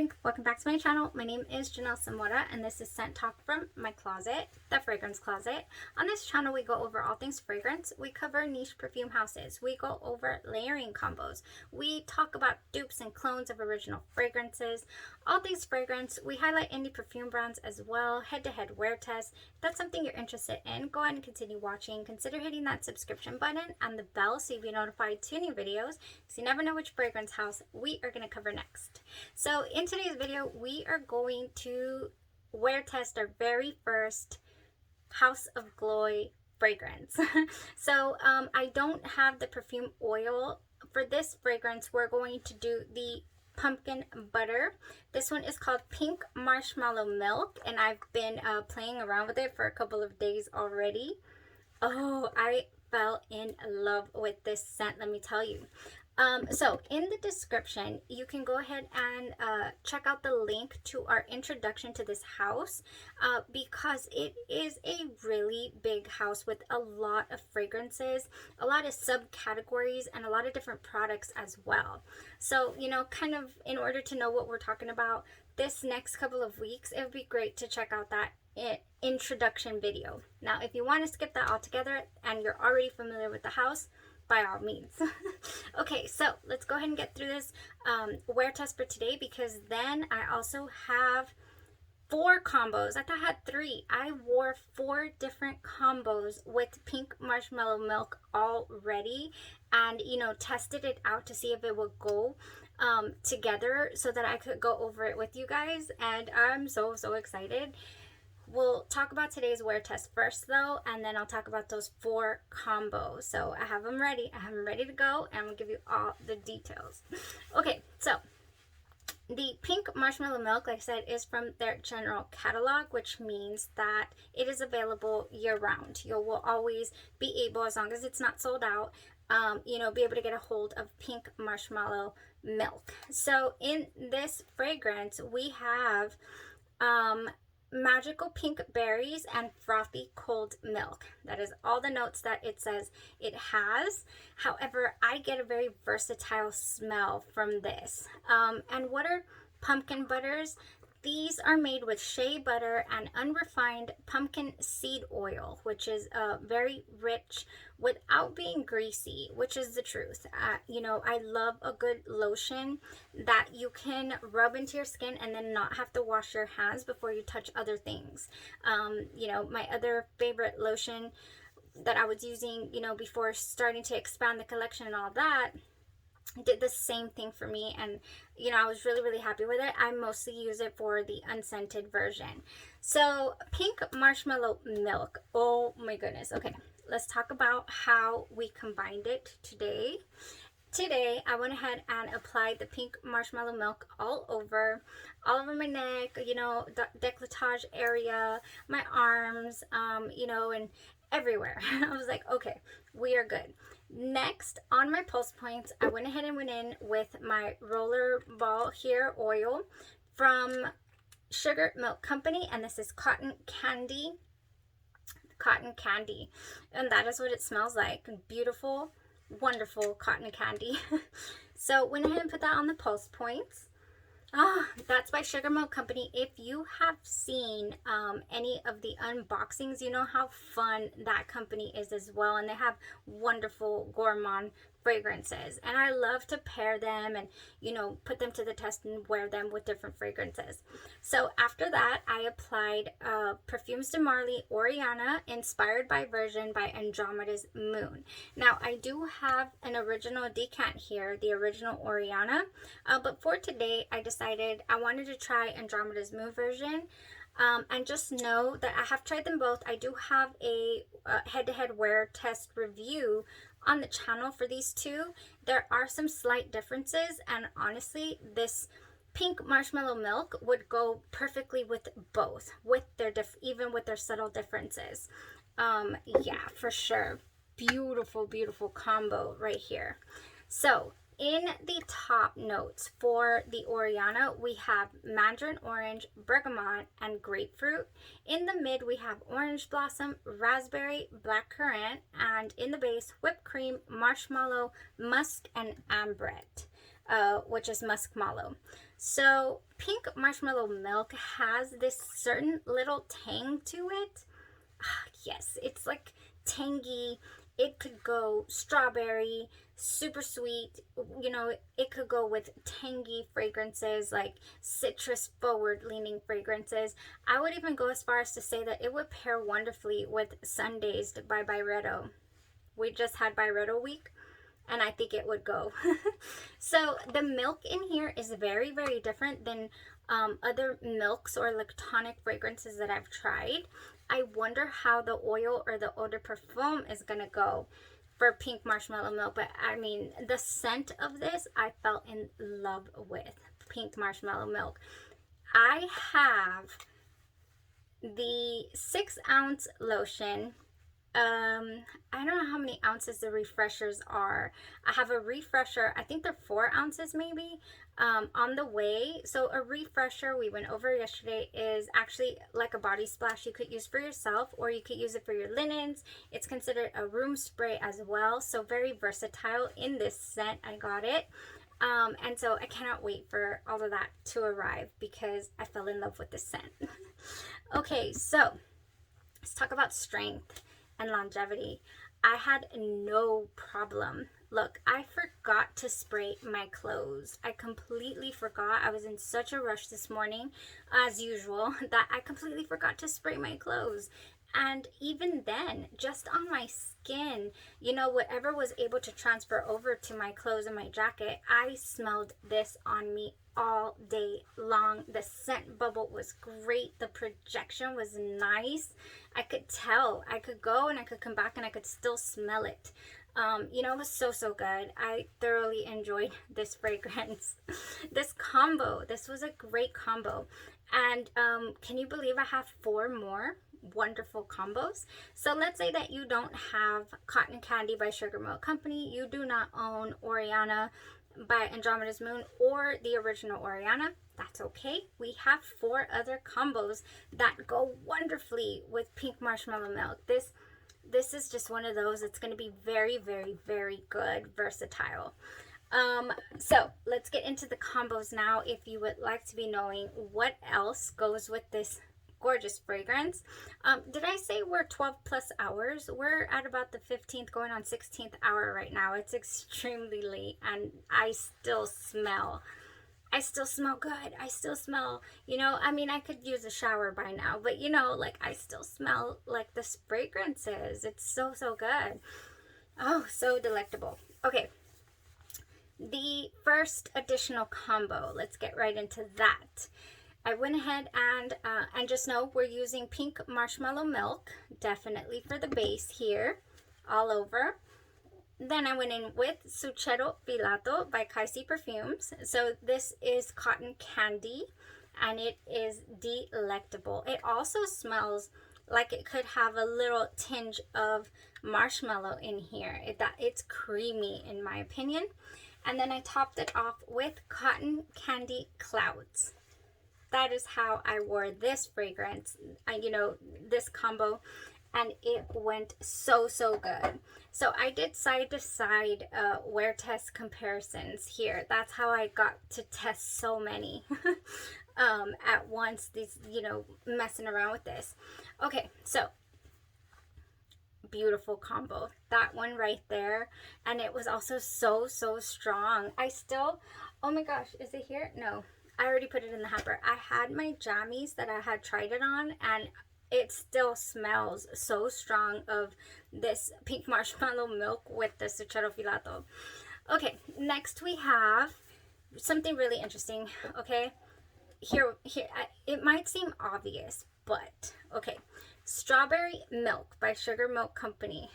Pink. Welcome back to my channel. My name is Janelle Samora and this is Scent Talk from my closet, the fragrance closet. On this channel we go over all things fragrance. We cover niche perfume houses. We go over layering combos. We talk about dupes and clones of original fragrances. All things fragrance. We highlight indie perfume brands as well, head-to-head wear tests. If that's something you're interested in, go ahead and continue watching. Consider hitting that subscription button and the bell so you'll be notified to new videos, because you never know which fragrance house we are going to cover next. So in today's video, we are going to wear test our very first House of Gloi fragrance. So I don't have the perfume oil for this fragrance. We're going to do the pumpkin butter. This one is called Pink Marshmallow Milk, and I've been playing around with it for a couple of days already. Oh, I fell in love with this scent, let me tell you. So in the description, you can go ahead and check out the link to our introduction to this house, because it is a really big house with a lot of fragrances, a lot of subcategories, and a lot of different products as well. So, you know, kind of in order to know what we're talking about this next couple of weeks, it would be great to check out that introduction video. Now, if you want to skip that altogether and you're already familiar with the house, by all means. Okay, so let's go ahead and get through this wear test for today, because then I also have 4 combos. I thought I had 3. I wore 4 different combos with Pink Marshmallow Milk already, and you know, tested it out to see if it would go together so that I could go over it with you guys, and I'm so excited. We'll talk about today's wear test first though, and then I'll talk about those 4 combos. So I have them ready. I have them ready to go, and I'm going to give you all the details. Okay, so the Pink Marshmallow Milk, like I said, is from their general catalog, which means that it is available year-round. You will always be able, as long as it's not sold out, you know, be able to get a hold of Pink Marshmallow Milk. So in this fragrance, we have magical pink berries and frothy cold milk. That is all the notes that it says it has. However, I get a very versatile smell from this. And what are pumpkin butters? These are made with shea butter and unrefined pumpkin seed oil, which is very rich without being greasy, which is the truth. You know, I love a good lotion that you can rub into your skin and then not have to wash your hands before you touch other things. You know, my other favorite lotion that I was using, you know, before starting to expand the collection and all that, did the same thing for me, and you know, I was really happy with it. I mostly use it for the unscented version. So Pink Marshmallow Milk, oh my goodness. Okay, let's talk about how we combined it today. I went ahead and applied the Pink Marshmallow Milk all over my neck, you know, the décolletage area, my arms, you know, and everywhere. I was like, okay, we are good. Next, on my pulse points, I went ahead and went in with my roller ball hair oil from Sugar Milk Company, and this is cotton candy, and that is what it smells like. Beautiful, wonderful cotton candy. So went ahead and put that on the pulse points. That's by Sugar Milk Company. If you have seen any of the unboxings, you know how fun that company is as well, and they have wonderful Gourmand fragrances, and I love to pair them and, you know, put them to the test and wear them with different fragrances. So after that, I applied Perfumes de Marly Oriana inspired by version by Andromeda's Moon. Now I do have an original decant here, the original Oriana, but for today I decided I wanted to try Andromeda's Moon version. And just know that I have tried them both. I do have a head-to-head wear test review on the channel for these two. There are some slight differences, and honestly, this Pink Marshmallow Milk would go perfectly with both, with their even with their subtle differences. Yeah, for sure. Beautiful combo right here. So in the top notes for the Oriana, we have mandarin orange, bergamot, and grapefruit. In the mid, we have orange blossom, raspberry, blackcurrant, and in the base, whipped cream, marshmallow, musk, and ambret, which is musk mallow. So Pink Marshmallow Milk has this certain little tang to it. Yes, it's like tangy. It could go strawberry, super sweet. You know, it could go with tangy fragrances, like citrus forward leaning fragrances. I would even go as far as to say that it would pair wonderfully with Sundazed by Byredo. We just had Byredo week, and I think it would go. So the milk in here is very, very different than other milks or lactonic fragrances that I've tried. I wonder how the oil or the eau de parfum is gonna go for Pink Marshmallow Milk. But I mean, the scent of this, I fell in love with Pink Marshmallow Milk. I have the 6-ounce lotion. I don't know how many ounces the refreshers are. I have a refresher, I think they're 4 ounces maybe, on the way. So a refresher, we went over yesterday, is actually like a body splash you could use for yourself, or you could use it for your linens. It's considered a room spray as well, so very versatile in this scent. I got it. And so I cannot wait for all of that to arrive because I fell in love with this scent. Okay, so let's talk about strength and longevity. I had no problem. Look, I forgot to spray my clothes. I completely forgot. I was in such a rush this morning, as usual, that I completely forgot to spray my clothes. And even then, just on my skin, you know, whatever was able to transfer over to my clothes and my jacket, I smelled this on me all day long. The scent bubble was great. The projection was nice. I could tell. I could go and I could come back and I could still smell it. You know, it was so, so good. I thoroughly enjoyed this fragrance. This combo, this was a great combo. And can you believe I have 4 more wonderful combos? So let's say that you don't have Cotton Candy by Sugar Milk Company, you do not own Oriana by Andromeda's Moon or the original Oriana. That's okay. We have 4 other combos that go wonderfully with Pink Marshmallow Milk. This is just one of those. It's going to be very, very, very good, versatile. So let's get into the combos now. If you would like to be knowing what else goes with this gorgeous fragrance. Did I say we're 12 plus hours? We're at about the 15th going on 16th hour right now. It's extremely late and I still smell good. I still smell, you know, I mean, I could use a shower by now, but you know, like I still smell like this fragrances. It's so, so good. Oh, so delectable. Okay. The first additional combo, let's get right into that. I went ahead and just know we're using Pink Marshmallow Milk, definitely for the base here, all over. Then I went in with Suchero Filato by Kaisi Perfumes. So this is cotton candy, and it is delectable. It also smells like it could have a little tinge of marshmallow in here. It's creamy in my opinion. And then I topped it off with Cotton Candy Clouds. That is how I wore this fragrance, you know, this combo, and it went so, so good. So I did side-to-side wear test comparisons here. That's how I got to test so many at once, these, you know, messing around with this. Okay, so beautiful combo. That one right there, and it was also so, so strong. I still, oh my gosh, is it here? No. I already put it in the hamper. I had my jammies that I had tried it on, and it still smells so strong of this Pink Marshmallow Milk with the Suchero Filato. Okay, next we have something really interesting. Okay, here, it might seem obvious, but okay, Strawberry Milk by Sugar Milk Company.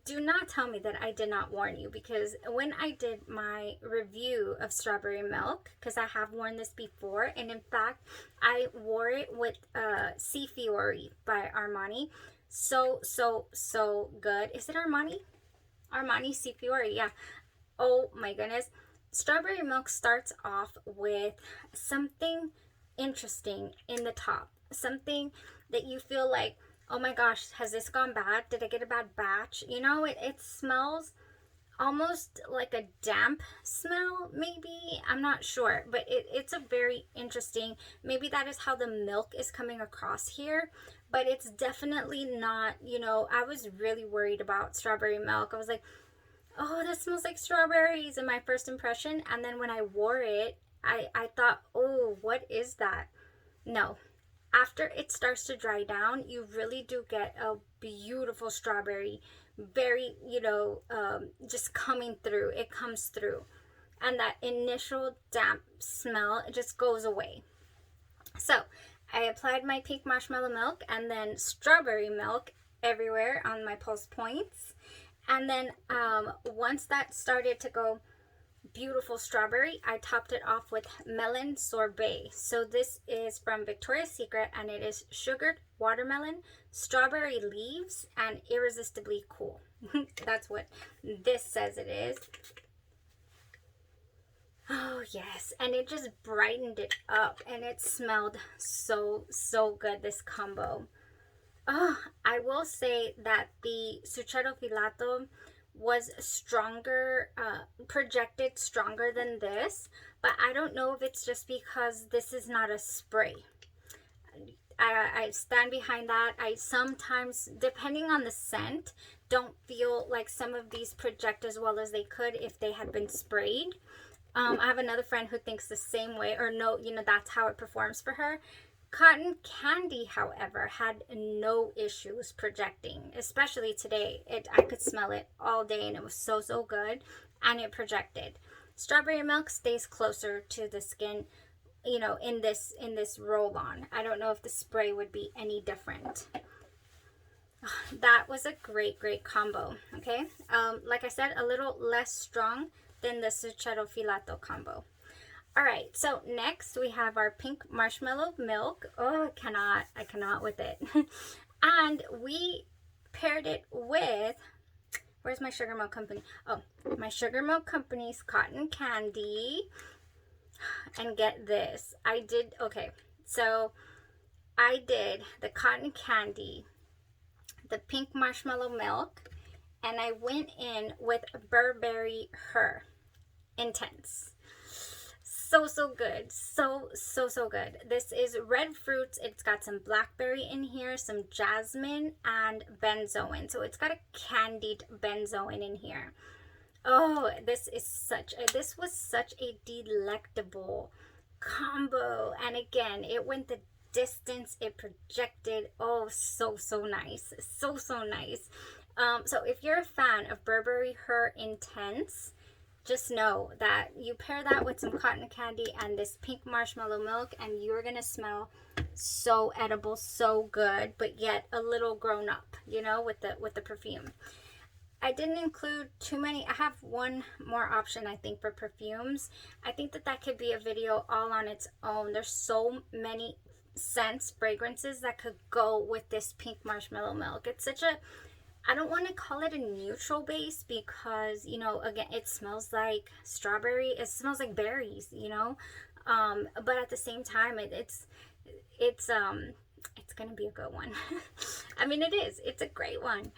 Do not tell me that I did not warn you, because when I did my review of Strawberry Milk, because I have worn this before, and in fact I wore it with Si Fiori by Armani. So good. Is it Armani? Armani Si Fiori, yeah. Oh my goodness. Strawberry Milk starts off with something interesting in the top, something that you feel like, oh my gosh, has this gone bad? Did I get a bad batch? You know, it smells almost like a damp smell, maybe. I'm not sure, but it's a very interesting, maybe that is how the milk is coming across here, but it's definitely not, you know, I was really worried about strawberry milk. I was like, oh, that smells like strawberries in my first impression. And then when I wore it, I thought, oh, what is that? No. After it starts to dry down, you really do get a beautiful strawberry, very, you know, just coming through. It comes through. And that initial damp smell, it just goes away. So I applied my pink marshmallow milk and then strawberry milk everywhere on my pulse points. And then once that started to go beautiful strawberry, I topped it off with melon sorbet. So this is from Victoria's Secret, and it is sugared watermelon, strawberry leaves, and irresistibly cool. That's what this says it is. Oh yes, and it just brightened it up, and it smelled so good, this combo. Oh, I will say that the Sucero Filato was stronger, projected stronger than this, but I don't know if it's just because this is not a spray. I stand behind that. I sometimes, depending on the scent, don't feel like some of these project as well as they could if they had been sprayed. I have another friend who thinks the same way, or no, you know, that's how it performs for her. Cotton Candy, however, had no issues projecting, especially today. I could smell it all day, and it was so good, and it projected. Strawberry milk stays closer to the skin, you know, in this roll-on. I don't know if the spray would be any different. That was a great combo. Okay, like I said, a little less strong than the Sucero Filato combo. All right, so next we have our pink marshmallow milk. Oh, I cannot with it. And we paired it with, where's my Sugar Milk Company? Oh, my Sugar Milk Company's Cotton Candy. And get this, so I did the Cotton Candy, the pink marshmallow milk, and I went in with Burberry Her Intense. So good, so good. This is red fruits. It's got some blackberry in here, some jasmine, and benzoin. So it's got a candied benzoin in here. Oh, this was such a delectable combo. And again, it went the distance. It projected. Oh, so nice, so nice. So if you're a fan of Burberry Her Intense, just know that you pair that with some cotton candy and this pink marshmallow milk, and you're gonna smell so edible, so good, but yet a little grown up, you know, with the perfume. I didn't include too many. I have one more option, I think, for perfumes. I think that could be a video all on its own. There's so many scents, fragrances that could go with this pink marshmallow milk. It's such a, I don't want to call it a neutral base because, you know, again, it smells like strawberry. It smells like berries, you know. But at the same time, it's going to be a good one. I mean, it is. It's a great one.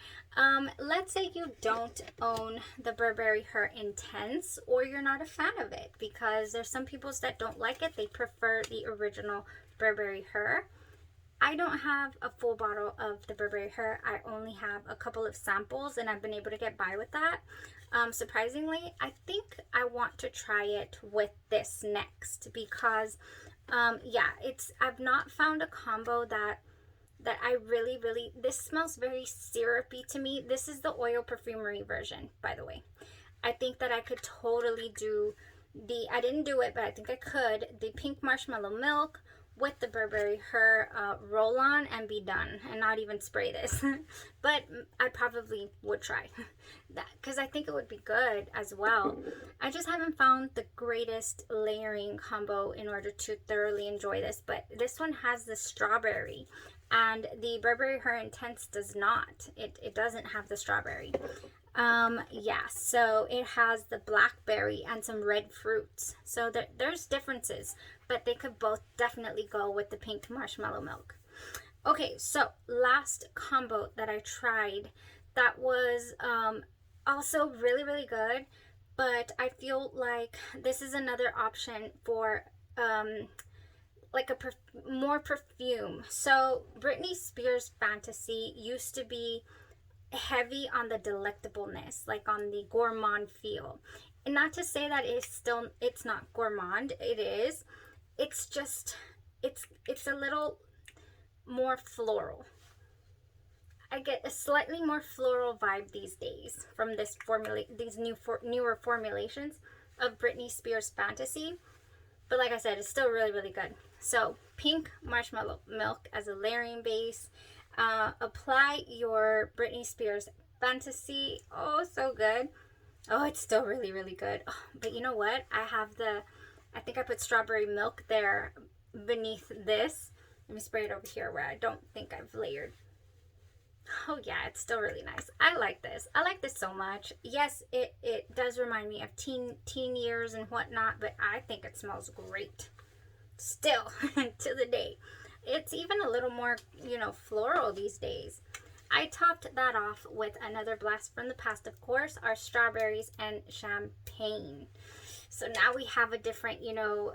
Let's say you don't own the Burberry Her Intense, or you're not a fan of it, because there's some people that don't like it. They prefer the original Burberry Her. I don't have a full bottle of the Burberry Her. I only have a couple of samples, and I've been able to get by with that. Surprisingly, I think I want to try it with this next because, yeah, I've not found a combo that I really, this smells very syrupy to me. This is the oil perfumery version, by the way. I think that I could totally do I didn't do it, but I think I could, the pink marshmallow milk with the Burberry Her roll-on and be done, and not even spray this. But I probably would try that because I think it would be good as well. I just haven't found the greatest layering combo in order to thoroughly enjoy this, but this one has the strawberry, and the Burberry Her Intense does not. It doesn't have the strawberry. Yeah, so it has the blackberry and some red fruits. So there's differences, but they could both definitely go with the pink marshmallow milk. Okay, so last combo that I tried that was Also really, really good. But I feel like this is another option for like more perfume. So Britney Spears Fantasy used to be heavy on the delectableness, like on the gourmand feel. And not to say that it's not gourmand. It is. It's just it's a little more floral. I get a slightly more floral vibe these days from this these newer formulations of Britney Spears Fantasy. But like I said, it's still really, really good. So Pink Marshmallow Milk as a layering base. Apply your Britney Spears Fantasy. Oh, so good. Oh, it's still really, really good. Oh, but you know what? I think I put strawberry milk there beneath this. Let me spray it over here where I don't think I've layered. Oh yeah, it's still really nice. I like this. I like this so much. Yes, it does remind me of teen years and whatnot, but I think it smells great. Still, to the day. It's even a little more, floral these days. I topped that off with another blast from the past, of course, our strawberries and champagne. So now we have a different,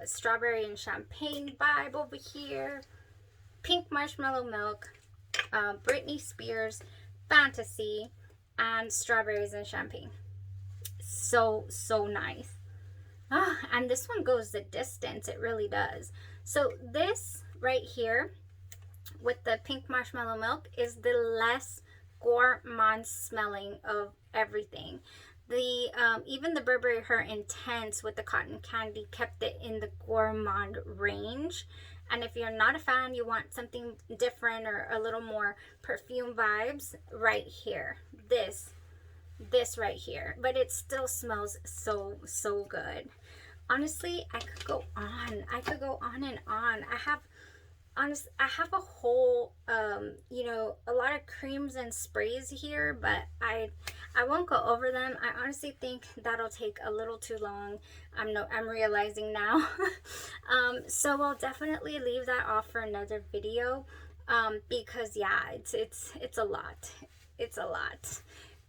strawberry and champagne vibe over here. Pink Marshmallow Milk, Britney Spears Fantasy, and strawberries and champagne. So nice. And this one goes the distance. It really does. So this right here with the Pink Marshmallow Milk is the less gourmand smelling of everything. Even the Burberry Her Intense with the cotton candy kept it in the gourmand range. And if you're not a fan, you want something different or a little more perfume vibes, right here. This right here. But it still smells so good. Honestly, I could go on. I could go on and on. I have a whole, a lot of creams and sprays here, but I won't go over them. I honestly think that'll take a little too long. I'm realizing now. So I'll definitely leave that off for another video, because yeah, it's a lot. It's a lot.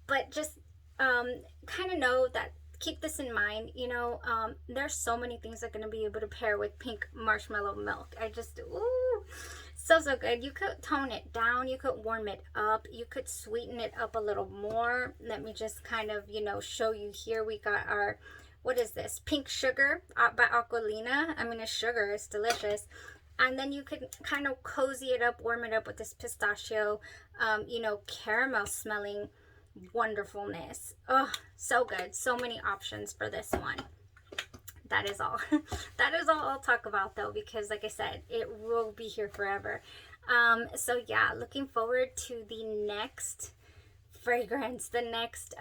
But just kind of know that, keep this in mind, there's so many things that are going to be able to pair with Pink Marshmallow Milk. Ooh, so good. You could tone it down, you could warm it up, you could sweeten it up a little more. Let me just kind of, show you here. We got our, what is this? Pink Sugar by Aquilina. I mean, it's sugar, it's delicious. And then you could kind of cozy it up, warm it up with this pistachio, caramel smelling wonderfulness. Oh, so good. So many options for this one. That is all. That is all I'll talk about though, because like I said, it will be here forever. So yeah, looking forward to the next fragrance, the next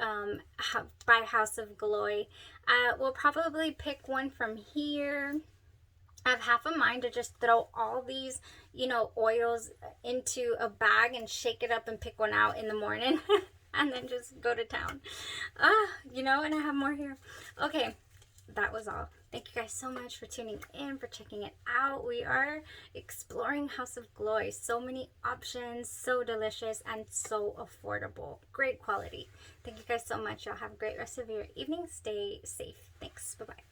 by House of Gloi. We'll probably pick one from here. I have half a mind to just throw all these, oils into a bag and shake it up and pick one out in the morning. And then just go to town. And I have more here. Okay, that was all. Thank you guys so much for tuning in, for checking it out. We are exploring House of Gloi. So many options, so delicious, and so affordable. Great quality. Thank you guys so much. Y'all have a great rest of your evening. Stay safe. Thanks. Bye-bye.